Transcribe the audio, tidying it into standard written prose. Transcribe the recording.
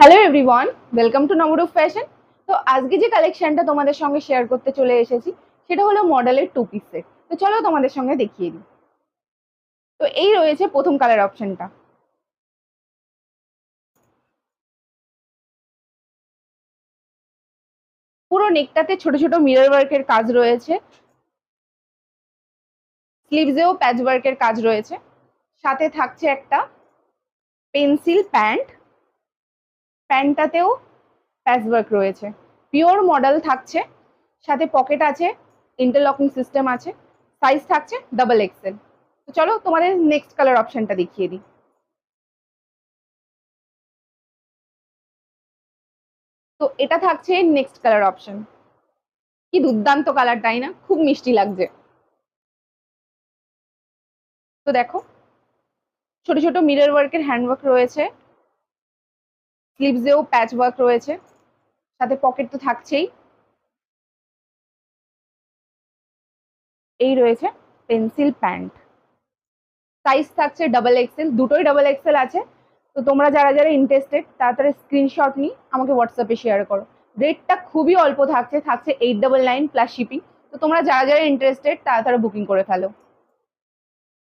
Hello everyone, welcome to Namrup fashion. তো আজকে যে কালেকশনটা তোমাদের সঙ্গে শেয়ার করতে চলে এসেছি সেটা হলো মডেলের টু পিস সেট। তো চলো তোমাদের সঙ্গে দেখিয়ে দিই। তো এই রয়েছে প্রথম কালার অপশনটা। পুরো নেকটাতে ছোট ছোট মিরর ওয়ার্কের কাজ রয়েছে, স্লিভসেও প্যাচ ওয়ার্কের কাজ রয়েছে, সাথে থাকছে একটা পেন্সিল প্যান্ট, প্যান্টটাতেও প্যাচ ওয়ার্ক রয়েছে, পিওর মডেল থাকছে, সাথে পকেট আছে, ইন্টারলকিং সিস্টেম আছে, সাইজ থাকছে ডাবল এক্সেল। তো চলো তোমাদের নেক্সট কালার অপশনটা দেখিয়ে দিই। তো এটা থাকছে নেক্সট কালার অপশন। কি দুর্দান্ত কালার, তাই না? খুব মিষ্টি লাগছে। তো দেখো, ছোট ছোট মিরর ওয়ার্কের হ্যান্ড ওয়ার্ক রয়েছে, স্লিভসেও প্যাচ ওয়ার্ক রয়েছে, সাথে পকেট তো থাকছেই। এই রয়েছে পেন্সিল প্যান্ট, সাইজ থাকছে ডাবল এক্সেল, দুটোই ডাবল এক্সেল আছে। তো তোমরা যারা যারা ইন্টারেস্টেড তাড়াতাড়ি স্ক্রিনশট নিয়ে আমাকে হোয়াটসঅ্যাপে শেয়ার করো। রেটটা খুবই অল্প থাকছে, 899 প্লাস শিপিং। তো তোমরা যারা যারা ইন্টারেস্টেড তাড়াতাড়ি বুকিং করে ফেলো।